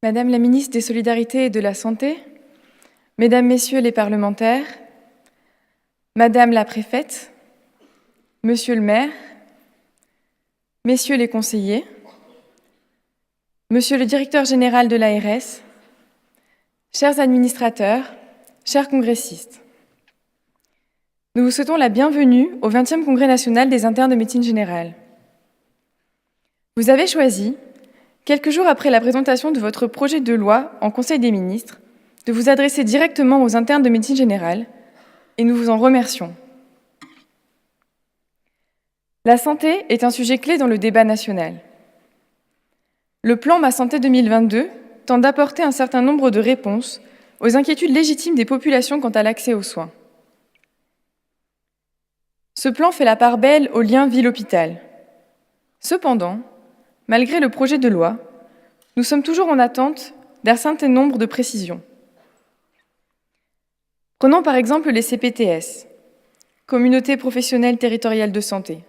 Madame la ministre des Solidarités et de la Santé, Mesdames, Messieurs les parlementaires, Madame la préfète, Monsieur le maire, Messieurs les conseillers, Monsieur le directeur général de l'ARS, chers administrateurs, chers congressistes, nous vous souhaitons la bienvenue au 20e Congrès national des internes de médecine générale. Vous avez choisi, quelques jours après la présentation de votre projet de loi en Conseil des ministres, de vous adresser directement aux internes de médecine générale, et nous vous en remercions. La santé est un sujet clé dans le débat national. Le plan Ma Santé 2022 tente d'apporter un certain nombre de réponses aux inquiétudes légitimes des populations quant à l'accès aux soins. Ce plan fait la part belle au lien ville-hôpital. Cependant, malgré le projet de loi, nous sommes toujours en attente d'un certain nombre de précisions. Prenons par exemple les CPTS, Communautés professionnelles territoriales de santé.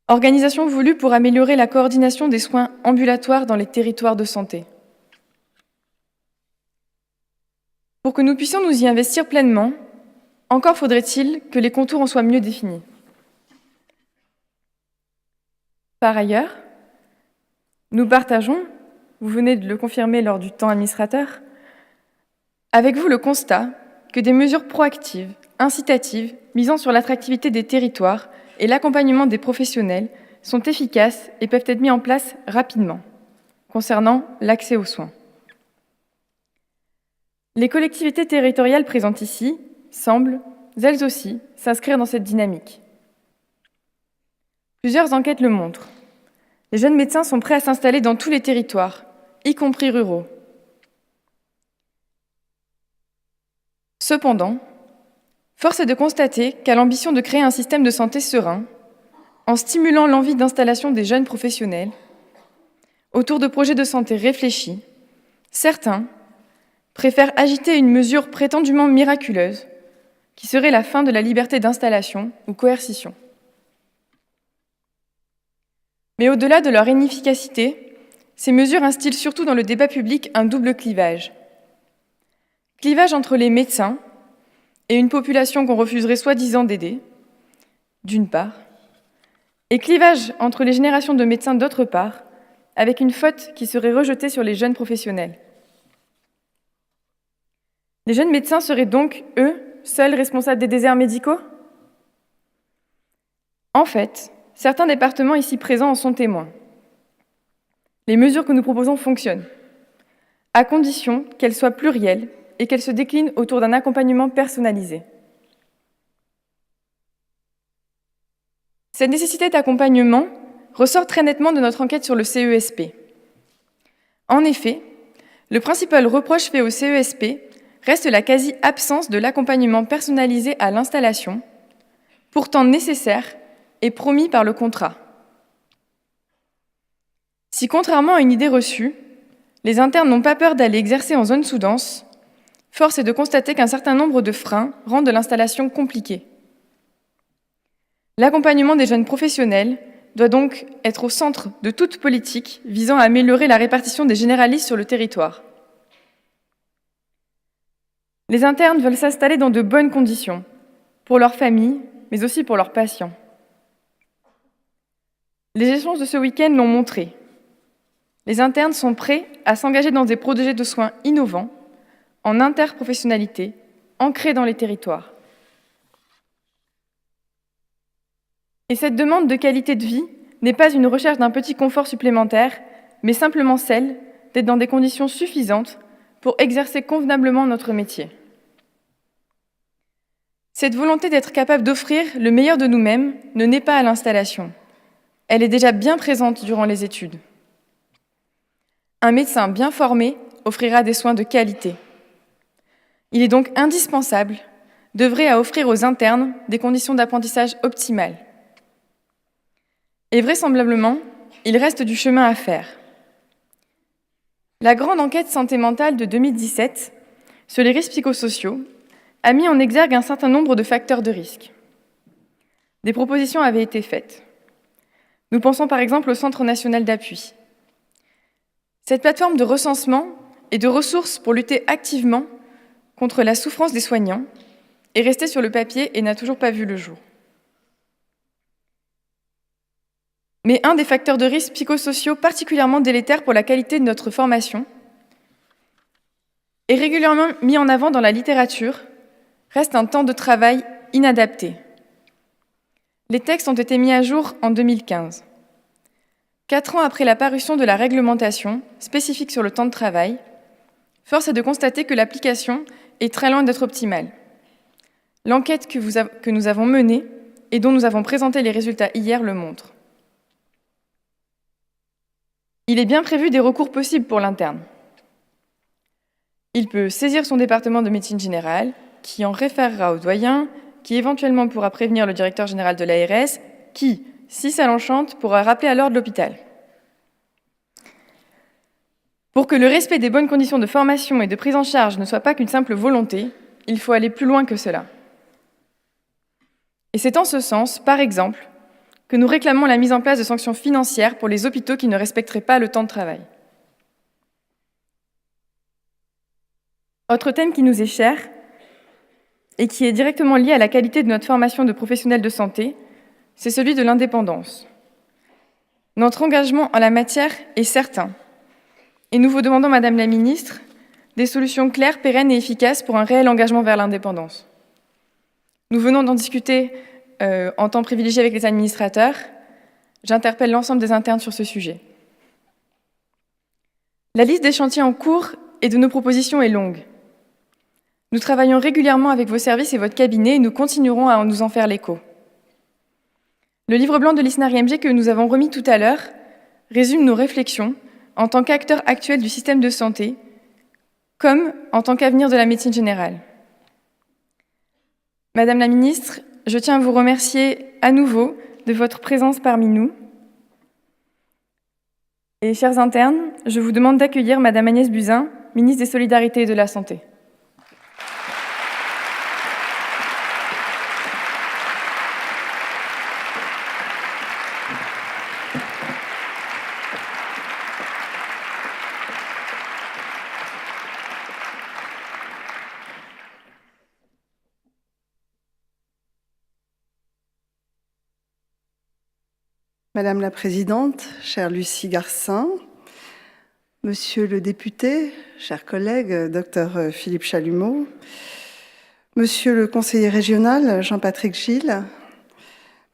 Organisation voulue pour améliorer la coordination des soins ambulatoires dans les territoires de santé. Pour que nous puissions nous y investir pleinement, encore faudrait-il que les contours en soient mieux définis. Par ailleurs, nous partageons, vous venez de le confirmer lors du temps administrateur, avec vous le constat que des mesures proactives, incitatives, misant sur l'attractivité des territoires et l'accompagnement des professionnels sont efficaces et peuvent être mis en place rapidement, concernant l'accès aux soins. Les collectivités territoriales présentes ici semblent, elles aussi, s'inscrire dans cette dynamique. Plusieurs enquêtes le montrent. Les jeunes médecins sont prêts à s'installer dans tous les territoires, y compris ruraux. Cependant, force est de constater qu'à l'ambition de créer un système de santé serein, en stimulant l'envie d'installation des jeunes professionnels, autour de projets de santé réfléchis, certains préfèrent agiter une mesure prétendument miraculeuse, qui serait la fin de la liberté d'installation ou coercition. Mais au-delà de leur inefficacité, ces mesures instillent surtout dans le débat public un double clivage. Clivage entre les médecins et une population qu'on refuserait soi-disant d'aider, d'une part, et clivage entre les générations de médecins d'autre part, avec une faute qui serait rejetée sur les jeunes professionnels. Les jeunes médecins seraient donc, eux, seuls responsables des déserts médicaux ? En fait, certains départements ici présents en sont témoins. Les mesures que nous proposons fonctionnent, à condition qu'elles soient plurielles et qu'elles se déclinent autour d'un accompagnement personnalisé. Cette nécessité d'accompagnement ressort très nettement de notre enquête sur le CESP. En effet, le principal reproche fait au CESP reste la quasi-absence de l'accompagnement personnalisé à l'installation, pourtant nécessaire et promis par le contrat. Si, contrairement à une idée reçue, les internes n'ont pas peur d'aller exercer en zone sous-dense, force est de constater qu'un certain nombre de freins rendent l'installation compliquée. L'accompagnement des jeunes professionnels doit donc être au centre de toute politique visant à améliorer la répartition des généralistes sur le territoire. Les internes veulent s'installer dans de bonnes conditions, pour leurs familles, mais aussi pour leurs patients. Les échanges de ce week-end l'ont montré. Les internes sont prêts à s'engager dans des projets de soins innovants, en interprofessionnalité, ancrés dans les territoires. Et cette demande de qualité de vie n'est pas une recherche d'un petit confort supplémentaire, mais simplement celle d'être dans des conditions suffisantes pour exercer convenablement notre métier. Cette volonté d'être capable d'offrir le meilleur de nous-mêmes ne naît pas à l'installation. Elle est déjà bien présente durant les études. Un médecin bien formé offrira des soins de qualité. Il est donc indispensable d'œuvrer à offrir aux internes des conditions d'apprentissage optimales. Et vraisemblablement, il reste du chemin à faire. La grande enquête santé mentale de 2017 sur les risques psychosociaux a mis en exergue un certain nombre de facteurs de risque. Des propositions avaient été faites. Nous pensons par exemple au Centre national d'appui. Cette plateforme de recensement et de ressources pour lutter activement contre la souffrance des soignants est restée sur le papier et n'a toujours pas vu le jour. Mais un des facteurs de risque psychosociaux particulièrement délétères pour la qualité de notre formation est régulièrement mis en avant dans la littérature, reste un temps de travail inadapté. Les textes ont été mis à jour en 2015. 4 ans après la parution de la réglementation spécifique sur le temps de travail, force est de constater que l'application est très loin d'être optimale. L'enquête que nous avons menée et dont nous avons présenté les résultats hier le montre. Il est bien prévu des recours possibles pour l'interne. Il peut saisir son département de médecine générale, qui en référera au doyen, qui éventuellement pourra prévenir le directeur général de l'ARS, qui, si ça l'enchante, pourra rappeler à l'ordre l'hôpital. Pour que le respect des bonnes conditions de formation et de prise en charge ne soit pas qu'une simple volonté, il faut aller plus loin que cela. Et c'est en ce sens, par exemple, que nous réclamons la mise en place de sanctions financières pour les hôpitaux qui ne respecteraient pas le temps de travail. Autre thème qui nous est cher et qui est directement lié à la qualité de notre formation de professionnels de santé, c'est celui de l'indépendance. Notre engagement en la matière est certain et nous vous demandons, Madame la Ministre, des solutions claires, pérennes et efficaces pour un réel engagement vers l'indépendance. Nous venons d'en discuter en temps privilégié avec les administrateurs. J'interpelle l'ensemble des internes sur ce sujet. La liste des chantiers en cours et de nos propositions est longue. Nous travaillons régulièrement avec vos services et votre cabinet et nous continuerons à nous en faire l'écho. Le livre blanc de l'ISNAR-IMG que nous avons remis tout à l'heure résume nos réflexions en tant qu'acteur actuel du système de santé, comme en tant qu'avenir de la médecine générale. Madame la Ministre, je tiens à vous remercier à nouveau de votre présence parmi nous. Et chers internes, je vous demande d'accueillir Madame Agnès Buzyn, ministre des Solidarités et de la Santé. Madame la Présidente, chère Lucie Garcin, Monsieur le député, chers collègues, Dr Philippe Chalumeau, Monsieur le conseiller régional Jean-Patrick Gilles,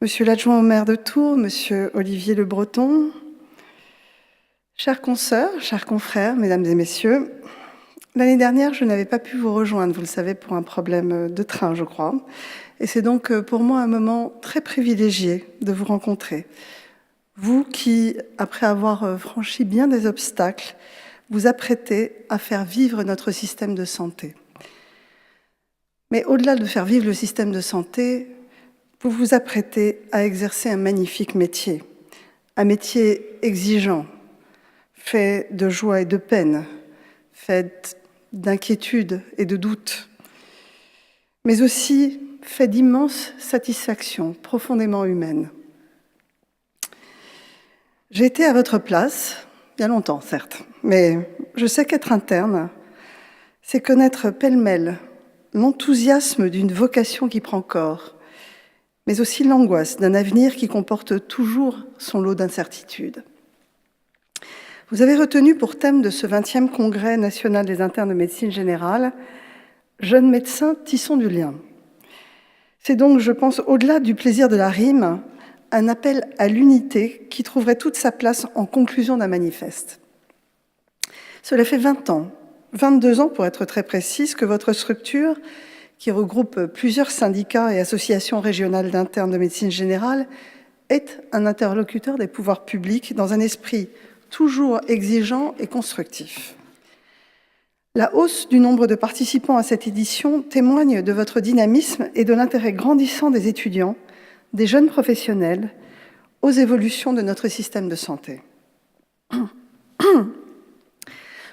Monsieur l'adjoint au maire de Tours, Monsieur Olivier Le Breton, chers consoeurs, chers confrères, Mesdames et Messieurs, l'année dernière, je n'avais pas pu vous rejoindre, vous le savez, pour un problème de train, je crois. Et c'est donc pour moi un moment très privilégié de vous rencontrer. Vous qui, après avoir franchi bien des obstacles, vous apprêtez à faire vivre notre système de santé. Mais au-delà de faire vivre le système de santé, vous vous apprêtez à exercer un magnifique métier. Un métier exigeant, fait de joie et de peine, fait d'inquiétude et de doute, mais aussi fait d'immenses satisfactions profondément humaines. J'ai été à votre place, il y a longtemps certes, mais je sais qu'être interne, c'est connaître pêle-mêle l'enthousiasme d'une vocation qui prend corps, mais aussi l'angoisse d'un avenir qui comporte toujours son lot d'incertitudes. Vous avez retenu pour thème de ce 20e Congrès national des internes de médecine générale « Jeunes médecins, tissons du lien ». C'est donc, je pense, au-delà du plaisir de la rime, un appel à l'unité qui trouverait toute sa place en conclusion d'un manifeste. Cela fait 20 ans, 22 ans pour être très précise, que votre structure, qui regroupe plusieurs syndicats et associations régionales d'internes de médecine générale, est un interlocuteur des pouvoirs publics dans un esprit toujours exigeant et constructif. La hausse du nombre de participants à cette édition témoigne de votre dynamisme et de l'intérêt grandissant des étudiants, des jeunes professionnels, aux évolutions de notre système de santé.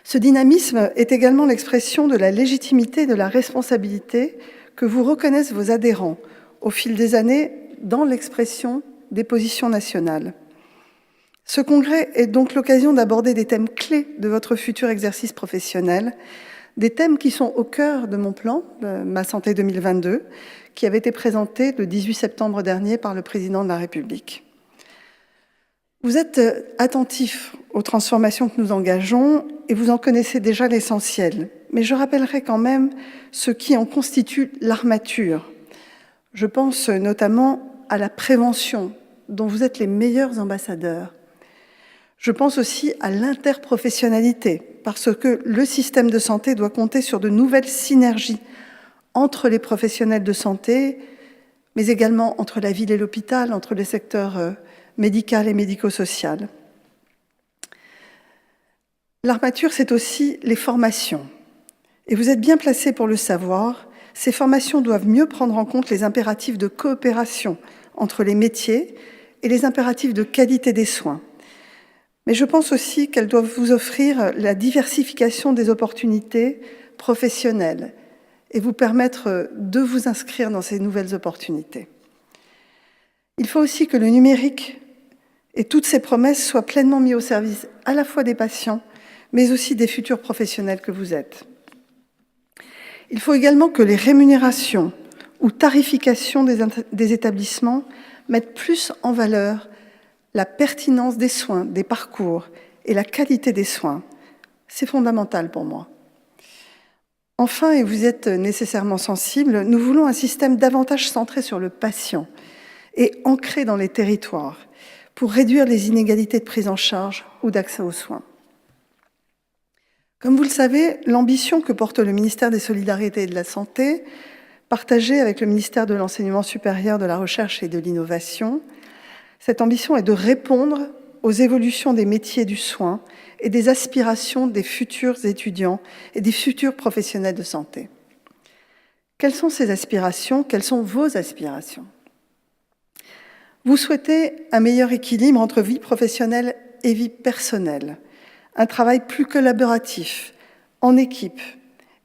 Ce dynamisme est également l'expression de la légitimité et de la responsabilité que vous reconnaissent vos adhérents au fil des années dans l'expression des positions nationales. Ce congrès est donc l'occasion d'aborder des thèmes clés de votre futur exercice professionnel, des thèmes qui sont au cœur de mon plan, Ma Santé 2022, qui avait été présenté le 18 septembre dernier par le Président de la République. Vous êtes attentifs aux transformations que nous engageons et vous en connaissez déjà l'essentiel, mais je rappellerai quand même ce qui en constitue l'armature. Je pense notamment à la prévention, dont vous êtes les meilleurs ambassadeurs. Je pense aussi à l'interprofessionnalité, parce que le système de santé doit compter sur de nouvelles synergies entre les professionnels de santé, mais également entre la ville et l'hôpital, entre les secteurs médical et médico-social. L'armature, c'est aussi les formations. Et vous êtes bien placés pour le savoir, ces formations doivent mieux prendre en compte les impératifs de coopération entre les métiers et les impératifs de qualité des soins. Mais je pense aussi qu'elles doivent vous offrir la diversification des opportunités professionnelles et vous permettre de vous inscrire dans ces nouvelles opportunités. Il faut aussi que le numérique et toutes ces promesses soient pleinement mis au service à la fois des patients, mais aussi des futurs professionnels que vous êtes. Il faut également que les rémunérations ou tarifications des établissements mettent plus en valeur la pertinence des soins, des parcours et la qualité des soins. C'est fondamental pour moi. Enfin, et vous êtes nécessairement sensible, nous voulons un système davantage centré sur le patient et ancré dans les territoires pour réduire les inégalités de prise en charge ou d'accès aux soins. Comme vous le savez, l'ambition que porte le ministère des Solidarités et de la Santé, partagée avec le ministère de l'Enseignement supérieur, de la Recherche et de l'Innovation, cette ambition est de répondre aux évolutions des métiers du soin et des aspirations des futurs étudiants et des futurs professionnels de santé. Quelles sont ces aspirations? Quelles sont vos aspirations? Vous souhaitez un meilleur équilibre entre vie professionnelle et vie personnelle, un travail plus collaboratif, en équipe,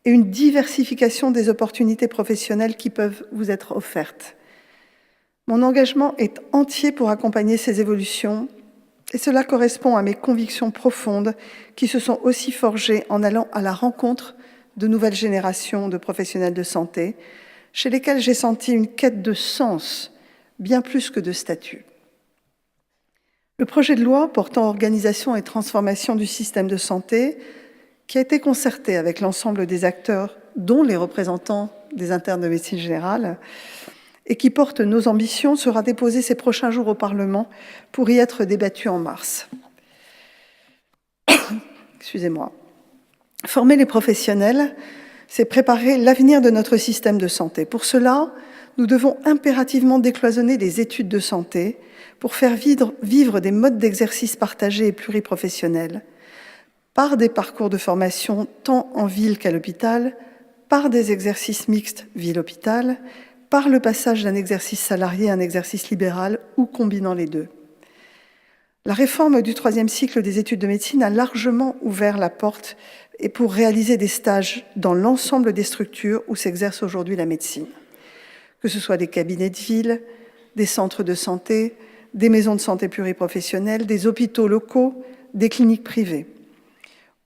et une diversification des opportunités professionnelles qui peuvent vous être offertes. Mon engagement est entier pour accompagner ces évolutions, et cela correspond à mes convictions profondes qui se sont aussi forgées en allant à la rencontre de nouvelles générations de professionnels de santé, chez lesquels j'ai senti une quête de sens, bien plus que de statut. Le projet de loi portant organisation et transformation du système de santé, qui a été concerté avec l'ensemble des acteurs, dont les représentants des internes de médecine générale, et qui porte nos ambitions, sera déposé ces prochains jours au Parlement pour y être débattu en mars. Excusez-moi. Former les professionnels, c'est préparer l'avenir de notre système de santé. Pour cela, nous devons impérativement décloisonner les études de santé pour faire vivre des modes d'exercice partagés et pluriprofessionnels, par des parcours de formation tant en ville qu'à l'hôpital, par des exercices mixtes ville-hôpital, par le passage d'un exercice salarié à un exercice libéral ou combinant les deux. La réforme du 3e cycle des études de médecine a largement ouvert la porte et pour réaliser des stages dans l'ensemble des structures où s'exerce aujourd'hui la médecine, que ce soit des cabinets de ville, des centres de santé, des maisons de santé pluriprofessionnelles, des hôpitaux locaux, des cliniques privées.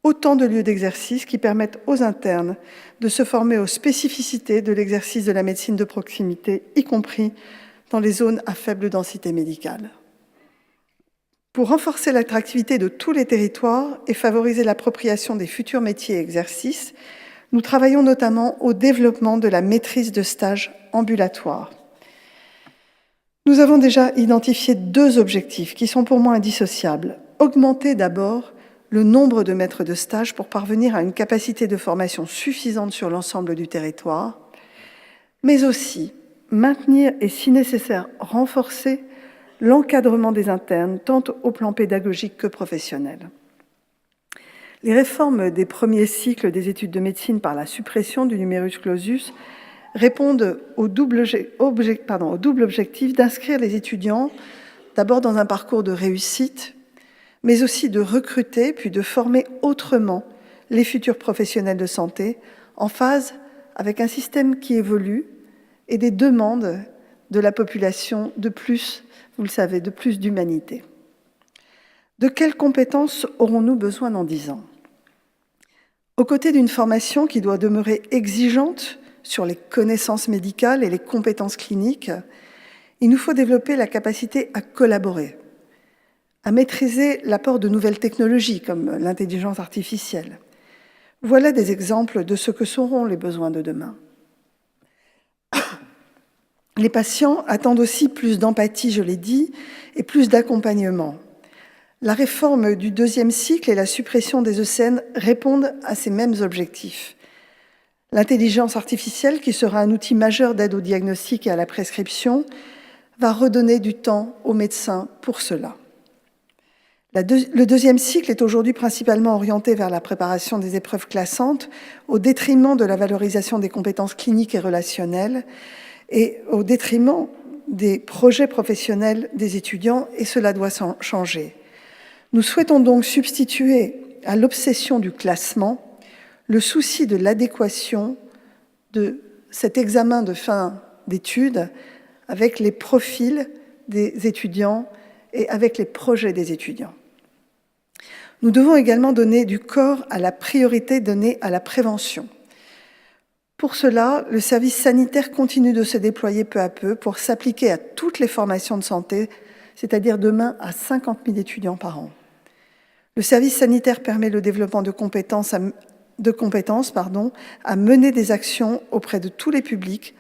Autant de lieux d'exercice qui permettent aux internes de se former aux spécificités de l'exercice de la médecine de proximité, y compris dans les zones à faible densité médicale. Pour renforcer l'attractivité de tous les territoires et favoriser l'appropriation des futurs métiers et exercices, nous travaillons notamment au développement de la maîtrise de stage ambulatoire. Nous avons déjà identifié 2 objectifs qui sont pour moi indissociables. Augmenter d'abord le nombre de maîtres de stage pour parvenir à une capacité de formation suffisante sur l'ensemble du territoire, mais aussi maintenir et, si nécessaire, renforcer l'encadrement des internes, tant au plan pédagogique que professionnel. Les réformes des premiers cycles des études de médecine par la suppression du numerus clausus répondent au double objectif d'inscrire les étudiants d'abord dans un parcours de réussite, mais aussi de recruter puis de former autrement les futurs professionnels de santé en phase avec un système qui évolue et des demandes de la population de plus, vous le savez, de plus d'humanité. De quelles compétences aurons-nous besoin dans 10 ans? Aux côtés d'une formation qui doit demeurer exigeante sur les connaissances médicales et les compétences cliniques, il nous faut développer la capacité à collaborer, à maîtriser l'apport de nouvelles technologies comme l'intelligence artificielle. Voilà des exemples de ce que seront les besoins de demain. Les patients attendent aussi plus d'empathie, je l'ai dit, et plus d'accompagnement. La réforme du 2e cycle et la suppression des ECN répondent à ces mêmes objectifs. L'intelligence artificielle, qui sera un outil majeur d'aide au diagnostic et à la prescription, va redonner du temps aux médecins pour cela. Le 2e cycle est aujourd'hui principalement orienté vers la préparation des épreuves classantes, au détriment de la valorisation des compétences cliniques et relationnelles, et au détriment des projets professionnels des étudiants, et cela doit changer. Nous souhaitons donc substituer à l'obsession du classement le souci de l'adéquation de cet examen de fin d'études avec les profils des étudiants et avec les projets des étudiants. Nous devons également donner du corps à la priorité donnée à la prévention. Pour cela, le service sanitaire continue de se déployer peu à peu pour s'appliquer à toutes les formations de santé, c'est-à-dire demain à 50 000 étudiants par an. Le service sanitaire permet le développement de compétences, à mener des actions auprès de tous les publics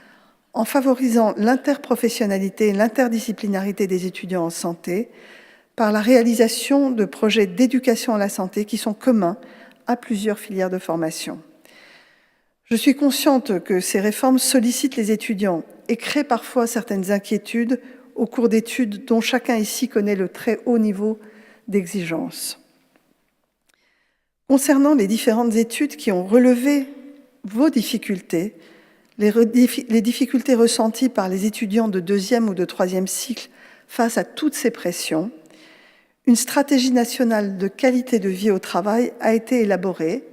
en favorisant l'interprofessionnalité et l'interdisciplinarité des étudiants en santé par la réalisation de projets d'éducation à la santé qui sont communs à plusieurs filières de formation. Je suis consciente que ces réformes sollicitent les étudiants et créent parfois certaines inquiétudes au cours d'études dont chacun ici connaît le très haut niveau d'exigence. Concernant les différentes études qui ont relevé vos difficultés, les difficultés ressenties par les étudiants de 2e ou de 3e cycle face à toutes ces pressions, une stratégie nationale de qualité de vie au travail a été élaborée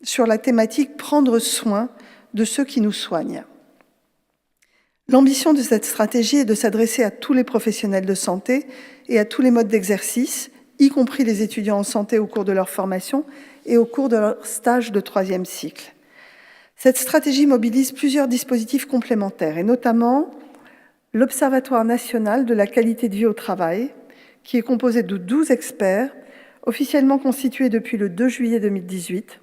sur la thématique « Prendre soin de ceux qui nous soignent ». L'ambition de cette stratégie est de s'adresser à tous les professionnels de santé et à tous les modes d'exercice, y compris les étudiants en santé au cours de leur formation et au cours de leur stage de 3e cycle. Cette stratégie mobilise plusieurs dispositifs complémentaires, et notamment l'Observatoire national de la qualité de vie au travail, qui est composé de 12 experts, officiellement constitués depuis le 2 juillet 2018,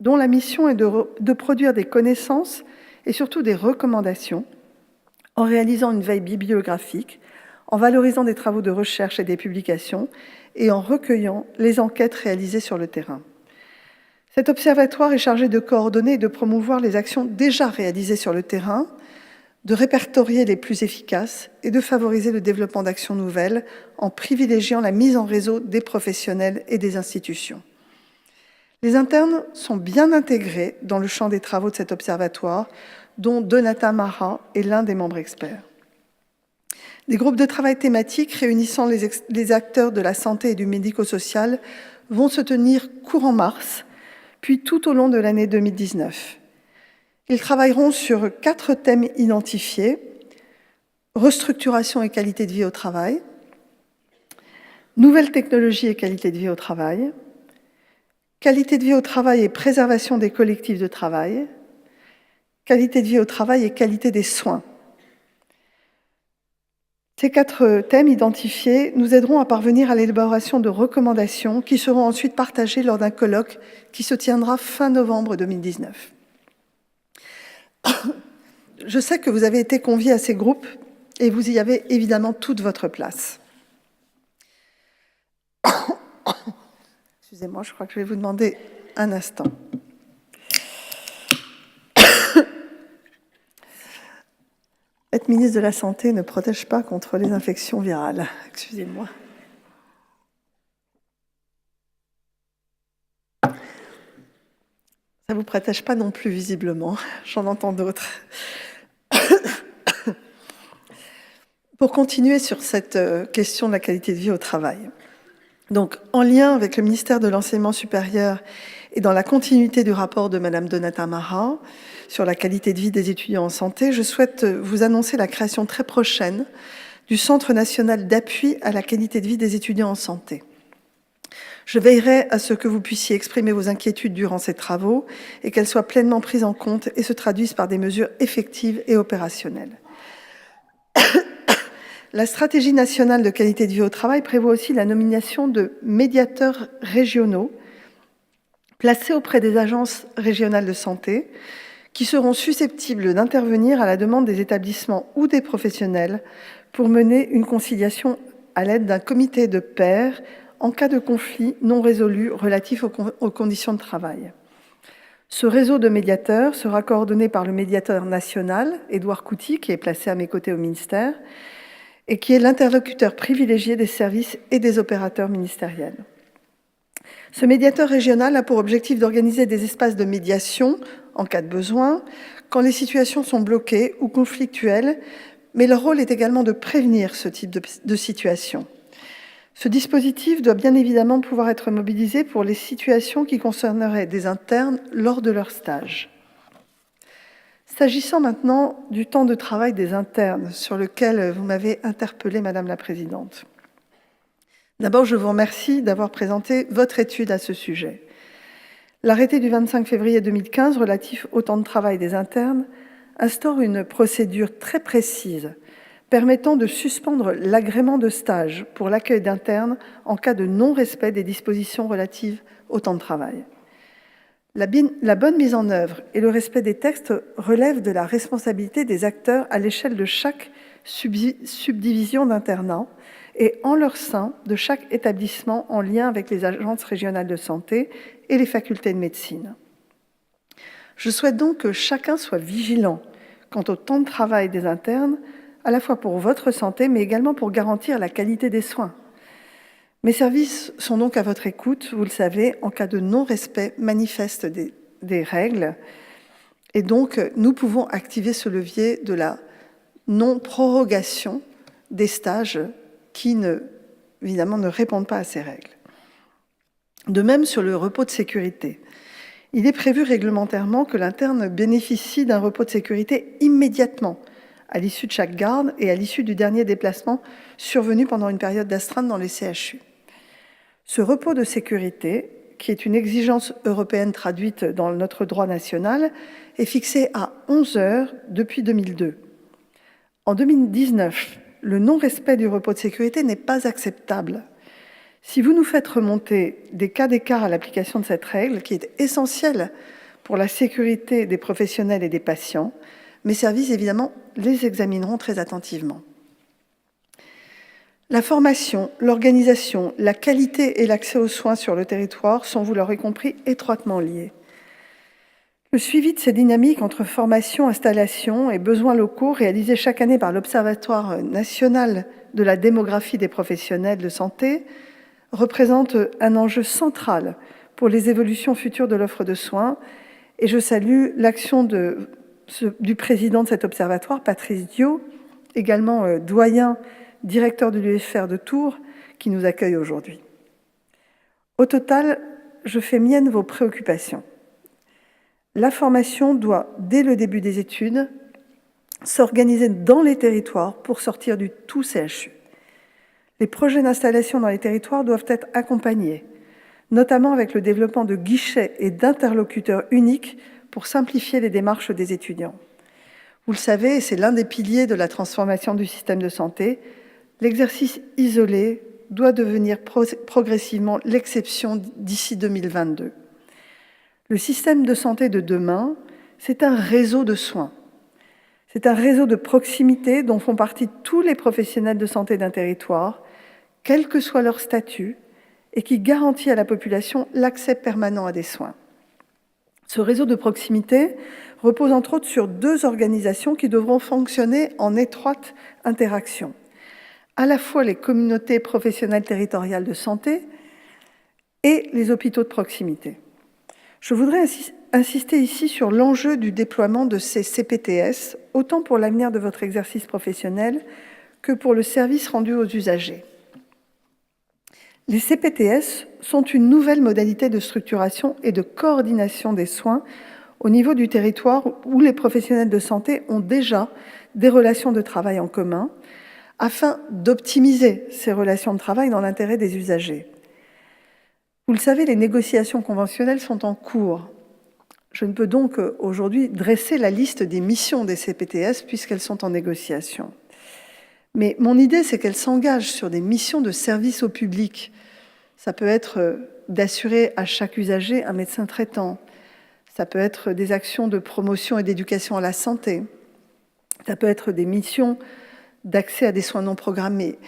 dont la mission est de produire des connaissances et surtout des recommandations, en réalisant une veille bibliographique, en valorisant des travaux de recherche et des publications, et en recueillant les enquêtes réalisées sur le terrain. Cet observatoire est chargé de coordonner et de promouvoir les actions déjà réalisées sur le terrain, de répertorier les plus efficaces et de favoriser le développement d'actions nouvelles en privilégiant la mise en réseau des professionnels et des institutions. Les internes sont bien intégrés dans le champ des travaux de cet observatoire, dont Donata Marat est l'un des membres experts. Des groupes de travail thématiques réunissant les acteurs de la santé et du médico-social vont se tenir courant mars, puis tout au long de l'année 2019. Ils travailleront sur 4 thèmes identifiés: restructuration et qualité de vie au travail, nouvelles technologies et qualité de vie au travail, qualité de vie au travail et préservation des collectifs de travail, qualité de vie au travail et qualité des soins. Ces 4 thèmes identifiés nous aideront à parvenir à l'élaboration de recommandations qui seront ensuite partagées lors d'un colloque qui se tiendra fin novembre 2019. Je sais que vous avez été conviés à ces groupes et vous y avez évidemment toute votre place. Excusez-moi, je crois que je vais vous demander un instant. Être ministre de la Santé ne protège pas contre les infections virales. Excusez-moi. Ça ne vous protège pas non plus, visiblement. J'en entends d'autres. Pour continuer sur cette question de la qualité de vie au travail. Donc, en lien avec le ministère de l'Enseignement supérieur et dans la continuité du rapport de Madame Donata Marat sur la qualité de vie des étudiants en santé, je souhaite vous annoncer la création très prochaine du Centre national d'appui à la qualité de vie des étudiants en santé. Je veillerai à ce que vous puissiez exprimer vos inquiétudes durant ces travaux et qu'elles soient pleinement prises en compte et se traduisent par des mesures effectives et opérationnelles. La stratégie nationale de qualité de vie au travail prévoit aussi la nomination de médiateurs régionaux placés auprès des agences régionales de santé qui seront susceptibles d'intervenir à la demande des établissements ou des professionnels pour mener une conciliation à l'aide d'un comité de pairs en cas de conflit non résolu relatif aux conditions de travail. Ce réseau de médiateurs sera coordonné par le médiateur national, Édouard Couty, qui est placé à mes côtés au ministère, et qui est l'interlocuteur privilégié des services et des opérateurs ministériels. Ce médiateur régional a pour objectif d'organiser des espaces de médiation en cas de besoin, quand les situations sont bloquées ou conflictuelles, mais leur rôle est également de prévenir ce type de situation. Ce dispositif doit bien évidemment pouvoir être mobilisé pour les situations qui concerneraient des internes lors de leur stage. S'agissant maintenant du temps de travail des internes, sur lequel vous m'avez interpellée, Madame la Présidente. D'abord, je vous remercie d'avoir présenté votre étude à ce sujet. L'arrêté du 25 février 2015 relatif au temps de travail des internes instaure une procédure très précise permettant de suspendre l'agrément de stage pour l'accueil d'internes en cas de non-respect des dispositions relatives au temps de travail. La bonne mise en œuvre et le respect des textes relèvent de la responsabilité des acteurs à l'échelle de chaque subdivision d'internat et en leur sein de chaque établissement en lien avec les agences régionales de santé et les facultés de médecine. Je souhaite donc que chacun soit vigilant quant au temps de travail des internes, à la fois pour votre santé, mais également pour garantir la qualité des soins. Mes services sont donc à votre écoute, vous le savez, en cas de non-respect manifeste des règles. Et donc, nous pouvons activer ce levier de la non-prorogation des stages qui, évidemment, ne répondent pas à ces règles. De même, sur le repos de sécurité, il est prévu réglementairement que l'interne bénéficie d'un repos de sécurité immédiatement à l'issue de chaque garde et à l'issue du dernier déplacement survenu pendant une période d'astreinte dans les CHU. Ce repos de sécurité, qui est une exigence européenne traduite dans notre droit national, est fixé à 11 heures depuis 2002. En 2019, le non-respect du repos de sécurité n'est pas acceptable. Si vous nous faites remonter des cas d'écart à l'application de cette règle, qui est essentielle pour la sécurité des professionnels et des patients, mes services, évidemment, les examineront très attentivement. La formation, l'organisation, la qualité et l'accès aux soins sur le territoire sont, vous l'aurez compris, étroitement liés. Le suivi de ces dynamiques entre formation, installation et besoins locaux réalisés chaque année par l'Observatoire national de la démographie des professionnels de santé représente un enjeu central pour les évolutions futures de l'offre de soins et je salue l'action du président de cet observatoire, Patrice Diot, également doyen directeur de l'UFR de Tours, qui nous accueille aujourd'hui. Au total, je fais mienne vos préoccupations. La formation doit, dès le début des études, s'organiser dans les territoires pour sortir du tout CHU. Les projets d'installation dans les territoires doivent être accompagnés, notamment avec le développement de guichets et d'interlocuteurs uniques pour simplifier les démarches des étudiants. Vous le savez, c'est l'un des piliers de la transformation du système de santé. L'exercice isolé doit devenir progressivement l'exception d'ici 2022. Le système de santé de demain, c'est un réseau de soins. C'est un réseau de proximité dont font partie tous les professionnels de santé d'un territoire, quel que soit leur statut, et qui garantit à la population l'accès permanent à des soins. Ce réseau de proximité repose entre autres sur 2 organisations qui devront fonctionner en étroite interaction. À la fois les communautés professionnelles territoriales de santé et les hôpitaux de proximité. Je voudrais insister ici sur l'enjeu du déploiement de ces CPTS, autant pour l'avenir de votre exercice professionnel que pour le service rendu aux usagers. Les CPTS sont une nouvelle modalité de structuration et de coordination des soins au niveau du territoire où les professionnels de santé ont déjà des relations de travail en commun, afin d'optimiser ces relations de travail dans l'intérêt des usagers. Vous le savez, les négociations conventionnelles sont en cours. Je ne peux donc aujourd'hui dresser la liste des missions des CPTS puisqu'elles sont en négociation. Mais mon idée, c'est qu'elles s'engagent sur des missions de service au public. Ça peut être d'assurer à chaque usager un médecin traitant. Ça peut être des actions de promotion et d'éducation à la santé. Ça peut être des missions d'accès à des soins non programmés.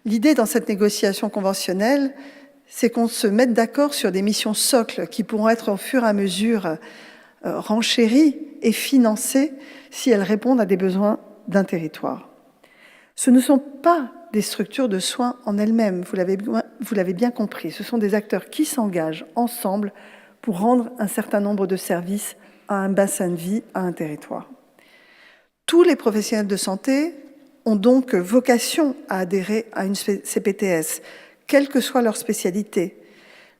L'idée dans cette négociation conventionnelle, c'est qu'on se mette d'accord sur des missions socles qui pourront être au fur et à mesure renchéries et financées si elles répondent à des besoins d'un territoire. Ce ne sont pas des structures de soins en elles-mêmes, vous l'avez bien compris, ce sont des acteurs qui s'engagent ensemble pour rendre un certain nombre de services à un bassin de vie, à un territoire. Tous les professionnels de santé ont donc vocation à adhérer à une CPTS, quelle que soit leur spécialité,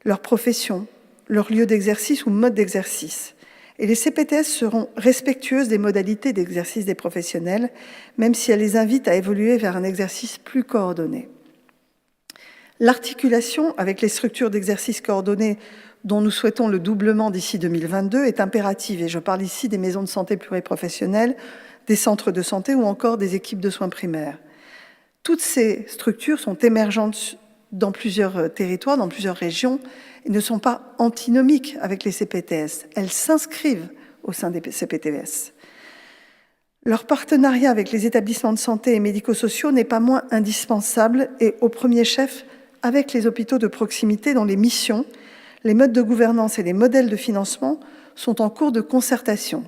leur profession, leur lieu d'exercice ou mode d'exercice. Et les CPTS seront respectueuses des modalités d'exercice des professionnels, même si elles les invitent à évoluer vers un exercice plus coordonné. L'articulation avec les structures d'exercice coordonnées dont nous souhaitons le doublement d'ici 2022 est impérative, et je parle ici des maisons de santé pluriprofessionnelles, des centres de santé ou encore des équipes de soins primaires. Toutes ces structures sont émergentes dans plusieurs territoires, dans plusieurs régions, et ne sont pas antinomiques avec les CPTS. Elles s'inscrivent au sein des CPTS. Leur partenariat avec les établissements de santé et médico-sociaux n'est pas moins indispensable, et au premier chef avec les hôpitaux de proximité dont les missions, les modes de gouvernance et les modèles de financement sont en cours de concertation.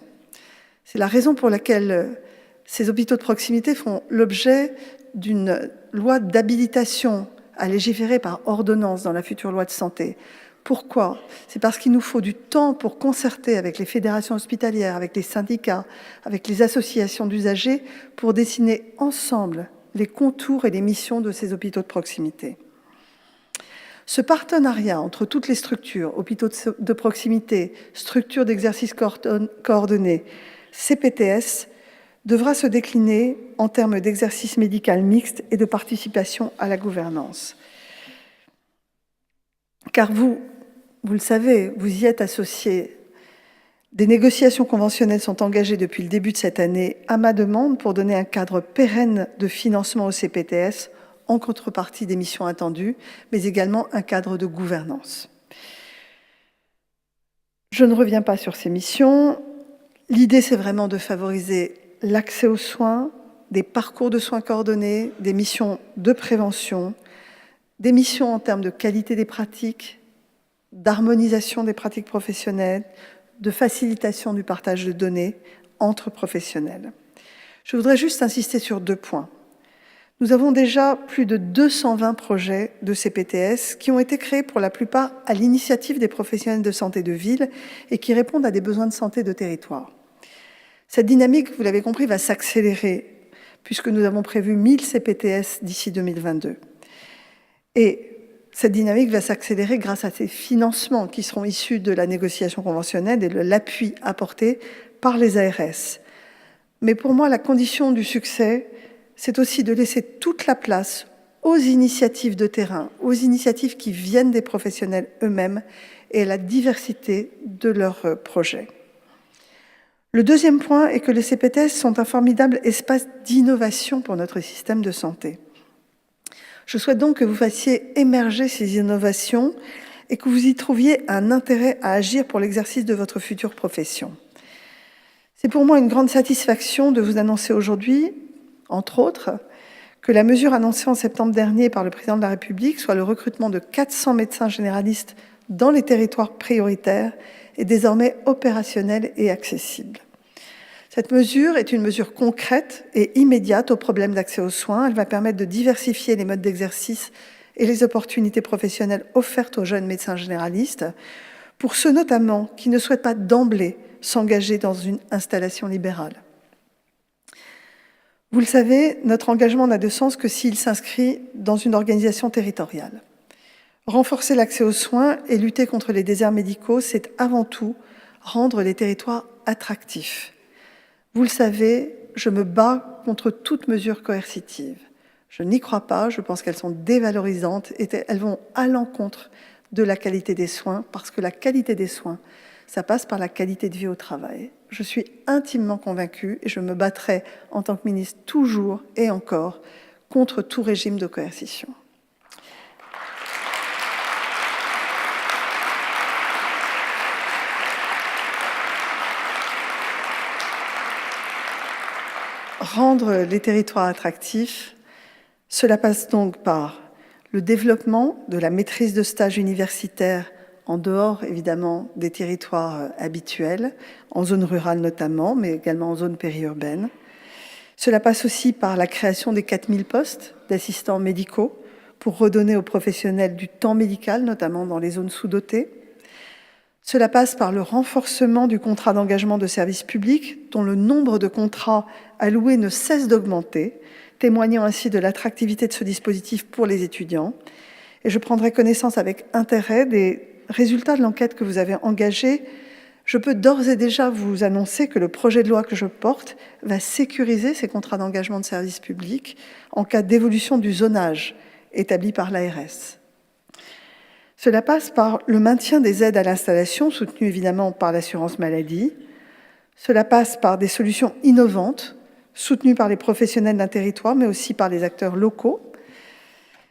C'est la raison pour laquelle ces hôpitaux de proximité font l'objet d'une loi d'habilitation à légiférer par ordonnance dans la future loi de santé. Pourquoi ? C'est parce qu'il nous faut du temps pour concerter avec les fédérations hospitalières, avec les syndicats, avec les associations d'usagers, pour dessiner ensemble les contours et les missions de ces hôpitaux de proximité. Ce partenariat entre toutes les structures, hôpitaux de proximité, structures d'exercice coordonné, CPTS, devra se décliner en termes d'exercice médical mixte et de participation à la gouvernance. Car vous le savez, vous y êtes associés. Des négociations conventionnelles sont engagées depuis le début de cette année à ma demande pour donner un cadre pérenne de financement au CPTS en contrepartie des missions attendues, mais également un cadre de gouvernance. Je ne reviens pas sur ces missions. L'idée, c'est vraiment de favoriser l'accès aux soins, des parcours de soins coordonnés, des missions de prévention, des missions en termes de qualité des pratiques, d'harmonisation des pratiques professionnelles, de facilitation du partage de données entre professionnels. Je voudrais juste insister sur 2 points. Nous avons déjà plus de 220 projets de CPTS qui ont été créés pour la plupart à l'initiative des professionnels de santé de ville et qui répondent à des besoins de santé de territoire. Cette dynamique, vous l'avez compris, va s'accélérer puisque nous avons prévu 1000 CPTS d'ici 2022. Et cette dynamique va s'accélérer grâce à ces financements qui seront issus de la négociation conventionnelle et de l'appui apporté par les ARS. Mais pour moi, la condition du succès, c'est aussi de laisser toute la place aux initiatives de terrain, aux initiatives qui viennent des professionnels eux-mêmes et à la diversité de leurs projets. Le deuxième point est que les CPTS sont un formidable espace d'innovation pour notre système de santé. Je souhaite donc que vous fassiez émerger ces innovations et que vous y trouviez un intérêt à agir pour l'exercice de votre future profession. C'est pour moi une grande satisfaction de vous annoncer aujourd'hui, entre autres, que la mesure annoncée en septembre dernier par le président de la République, soit le recrutement de 400 médecins généralistes dans les territoires prioritaires, est désormais opérationnelle et accessible. Cette mesure est une mesure concrète et immédiate au problème d'accès aux soins. Elle va permettre de diversifier les modes d'exercice et les opportunités professionnelles offertes aux jeunes médecins généralistes, pour ceux notamment qui ne souhaitent pas d'emblée s'engager dans une installation libérale. Vous le savez, notre engagement n'a de sens que s'il s'inscrit dans une organisation territoriale. Renforcer l'accès aux soins et lutter contre les déserts médicaux, c'est avant tout rendre les territoires attractifs. Vous le savez, je me bats contre toute mesure coercitive. Je n'y crois pas, je pense qu'elles sont dévalorisantes et elles vont à l'encontre de la qualité des soins, parce que la qualité des soins, ça passe par la qualité de vie au travail. Je suis intimement convaincue et je me battrai en tant que ministre toujours et encore contre tout régime de coercition. Rendre les territoires attractifs, cela passe donc par le développement de la maîtrise de stage universitaire en dehors, évidemment, des territoires habituels, en zone rurale notamment, mais également en zone périurbaine. Cela passe aussi par la création des 4000 postes d'assistants médicaux pour redonner aux professionnels du temps médical, notamment dans les zones sous-dotées. Cela passe par le renforcement du contrat d'engagement de service public, dont le nombre de contrats alloués ne cesse d'augmenter, témoignant ainsi de l'attractivité de ce dispositif pour les étudiants. Et je prendrai connaissance avec intérêt des résultats de l'enquête que vous avez engagée. Je peux d'ores et déjà vous annoncer que le projet de loi que je porte va sécuriser ces contrats d'engagement de service public en cas d'évolution du zonage établi par l'ARS. Cela passe par le maintien des aides à l'installation, soutenues évidemment par l'assurance maladie. Cela passe par des solutions innovantes, soutenues par les professionnels d'un territoire, mais aussi par les acteurs locaux.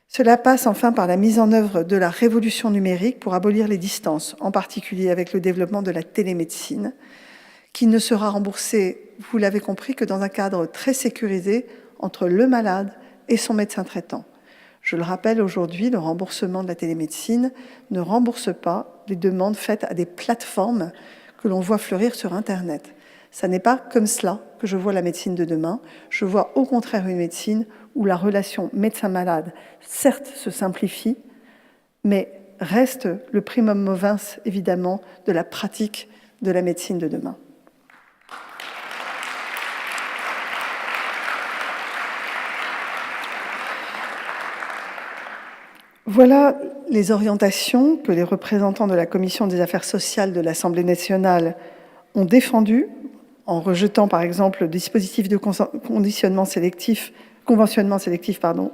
Cela passe enfin par la mise en œuvre de la révolution numérique pour abolir les distances, en particulier avec le développement de la télémédecine, qui ne sera remboursée, vous l'avez compris, que dans un cadre très sécurisé entre le malade et son médecin traitant. Je le rappelle aujourd'hui, le remboursement de la télémédecine ne rembourse pas les demandes faites à des plateformes que l'on voit fleurir sur Internet. Ça n'est pas comme cela que je vois la médecine de demain. Je vois au contraire une médecine où la relation médecin-malade, certes, se simplifie, mais reste le primum movens, évidemment, de la pratique de la médecine de demain. Voilà les orientations que les représentants de la Commission des affaires sociales de l'Assemblée nationale ont défendues en rejetant, par exemple, le dispositif de conventionnement sélectif,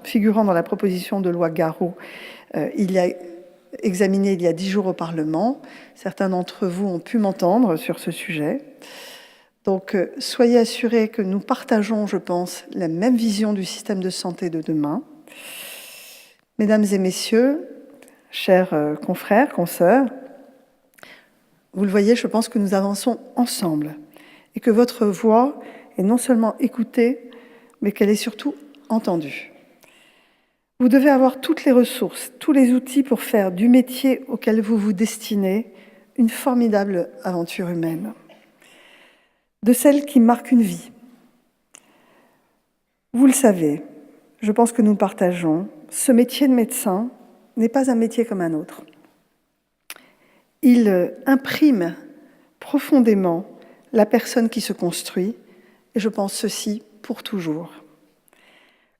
figurant dans la proposition de loi Garot, examiné il y a 10 jours au Parlement. Certains d'entre vous ont pu m'entendre sur ce sujet. Donc, soyez assurés que nous partageons, je pense, la même vision du système de santé de demain. Mesdames et messieurs, chers confrères, consoeurs, vous le voyez, je pense que nous avançons ensemble et que votre voix est non seulement écoutée, mais qu'elle est surtout entendue. Vous devez avoir toutes les ressources, tous les outils pour faire du métier auquel vous vous destinez une formidable aventure humaine, de celle qui marque une vie. Vous le savez, je pense que nous partageons, ce métier de médecin n'est pas un métier comme un autre. Il imprime profondément la personne qui se construit, et je pense ceci pour toujours.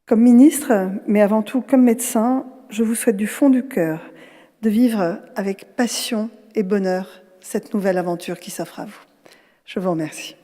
Comme ministre, mais avant tout comme médecin, je vous souhaite du fond du cœur de vivre avec passion et bonheur cette nouvelle aventure qui s'offre à vous. Je vous remercie.